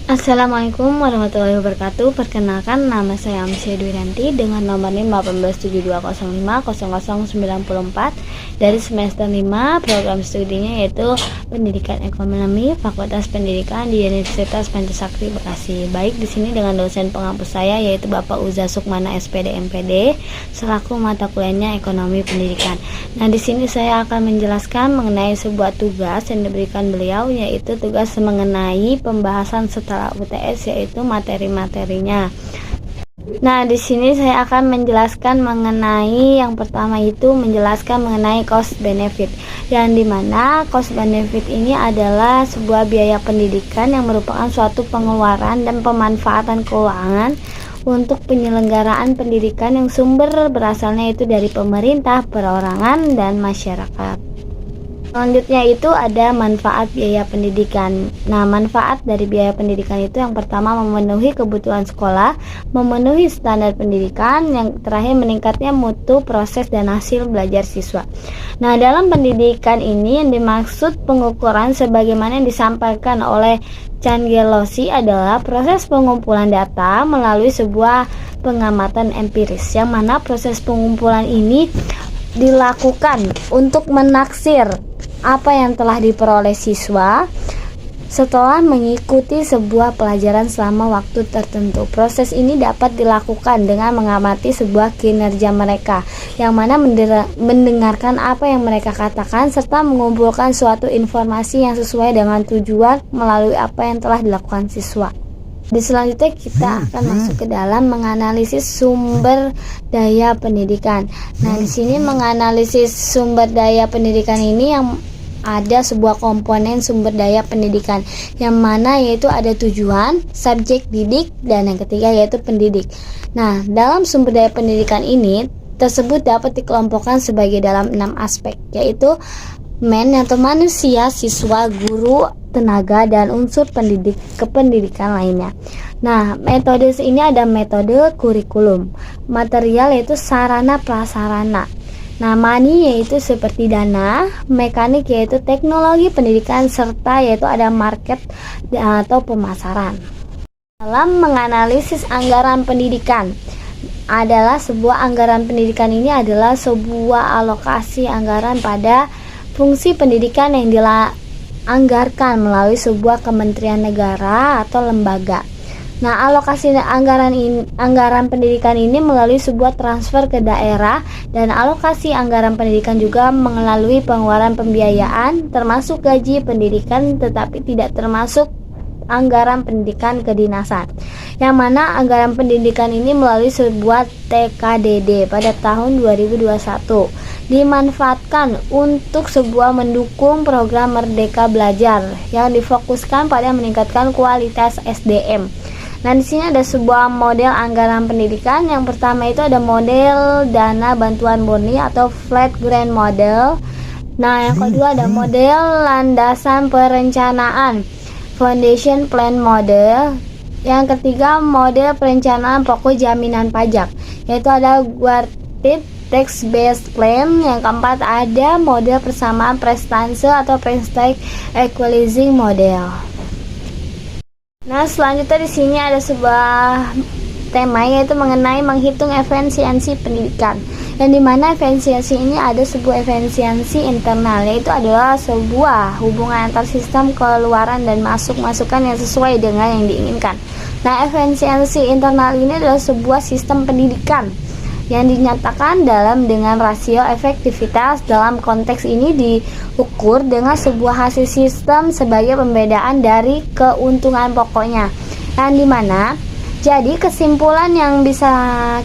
Assalamualaikum warahmatullahi wabarakatuh. Perkenalkan, nama saya Amsyah Dwiranti dengan nomor NIM 182050094 dari semester 5. Program studinya yaitu Pendidikan Ekonomi, Fakultas Pendidikan di Universitas Pancasakti Bekasi. Baik, di sini dengan dosen pengampu saya yaitu Bapak Uza Sukmana SPD MPD selaku mata kuliahnya Ekonomi Pendidikan. Nah, di sini saya akan menjelaskan mengenai sebuah tugas yang diberikan beliau, yaitu tugas mengenai pembahasan setelah UTS, yaitu materi-materinya. Nah, di sini saya akan menjelaskan mengenai yang pertama itu menjelaskan mengenai cost benefit, yang dimana cost benefit ini adalah sebuah biaya pendidikan yang merupakan suatu pengeluaran dan pemanfaatan keuangan untuk penyelenggaraan pendidikan yang sumber berasalnya itu dari pemerintah, perorangan, dan masyarakat. Selanjutnya itu ada manfaat biaya pendidikan. Nah, manfaat dari biaya pendidikan itu yang pertama memenuhi kebutuhan sekolah, memenuhi standar pendidikan, yang terakhir meningkatnya mutu, proses, dan hasil belajar siswa. Nah, dalam pendidikan ini yang dimaksud pengukuran sebagaimana yang disampaikan oleh Chan Gelosi adalah proses pengumpulan data melalui sebuah pengamatan empiris, yang mana proses pengumpulan ini dilakukan untuk menaksir apa yang telah diperoleh siswa setelah mengikuti sebuah pelajaran selama waktu tertentu. Proses ini dapat dilakukan dengan mengamati sebuah kinerja mereka, yang mana mendengarkan apa yang mereka katakan serta mengumpulkan suatu informasi yang sesuai dengan tujuan melalui apa yang telah dilakukan siswa. Di selanjutnya kita akan masuk ke dalam menganalisis sumber daya pendidikan. Nah, di sini menganalisis sumber daya pendidikan ini yang ada sebuah komponen sumber daya pendidikan, yang mana yaitu ada tujuan, subjek didik, dan yang ketiga yaitu pendidik. Nah, dalam sumber daya pendidikan ini tersebut dapat dikelompokkan sebagai dalam 6 aspek, yaitu atau manusia, siswa, guru, tenaga, dan unsur kependidikan lainnya. Nah, metode ini ada metode kurikulum, material yaitu sarana prasarana. Nah, money yaitu seperti dana, mekanik yaitu teknologi pendidikan, serta yaitu ada market atau pemasaran. Dalam menganalisis anggaran pendidikan adalah sebuah anggaran pendidikan ini adalah sebuah alokasi anggaran pada fungsi pendidikan yang dianggarkan melalui sebuah kementerian negara atau lembaga. Nah, alokasi anggaran pendidikan ini melalui sebuah transfer ke daerah, dan alokasi anggaran pendidikan juga melalui pengeluaran pembiayaan termasuk gaji pendidikan, tetapi tidak termasuk anggaran pendidikan kedinasan, yang mana anggaran pendidikan ini melalui sebuah TKDD pada tahun 2021 dimanfaatkan untuk sebuah mendukung program Merdeka Belajar yang difokuskan pada meningkatkan kualitas SDM. Nah, di sini ada sebuah model anggaran pendidikan. Yang pertama itu ada model dana bantuan murni atau flat grant model. Nah, yang kedua ada model landasan perencanaan, foundation plan model. Yang ketiga model perencanaan pokok jaminan pajak, yaitu ada guaranteed tax based plan. Yang keempat ada model persamaan prestase atau prestige equalizing model. Nah, selanjutnya di sini ada sebuah tema yaitu mengenai menghitung efisiensi pendidikan, yang dimana efisiensi ini ada sebuah efisiensi internal, yaitu adalah sebuah hubungan antar sistem keluaran dan masukan yang sesuai dengan yang diinginkan. Nah, efisiensi internal ini adalah sebuah sistem pendidikan yang dinyatakan dengan rasio efektivitas. Dalam konteks ini diukur dengan sebuah hasil sistem sebagai pembedaan dari keuntungan pokoknya, yang dimana jadi kesimpulan yang bisa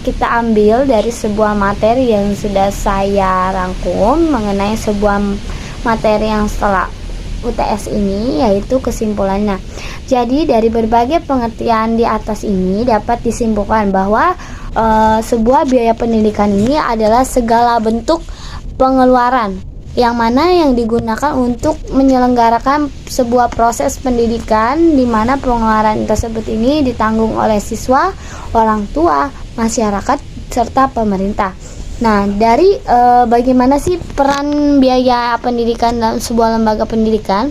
kita ambil dari sebuah materi yang sudah saya rangkum mengenai sebuah materi yang setelah UTS ini, yaitu kesimpulannya. Jadi dari berbagai pengertian di atas ini dapat disimpulkan bahwa sebuah biaya pendidikan ini adalah segala bentuk pengeluaran yang mana yang digunakan untuk menyelenggarakan sebuah proses pendidikan, di mana pengeluaran tersebut ini ditanggung oleh siswa, orang tua, masyarakat, serta pemerintah. Nah, dari bagaimana sih peran biaya pendidikan dalam sebuah lembaga pendidikan?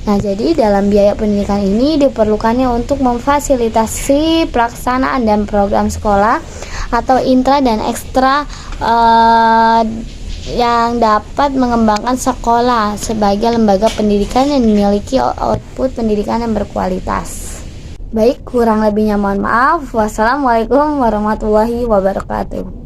Nah, jadi dalam biaya pendidikan ini diperlukannya untuk memfasilitasi pelaksanaan dan program sekolah atau intra dan ekstra yang dapat mengembangkan sekolah sebagai lembaga pendidikan yang memiliki output pendidikan yang berkualitas. Baik, kurang lebihnya mohon maaf. Wassalamualaikum warahmatullahi wabarakatuh.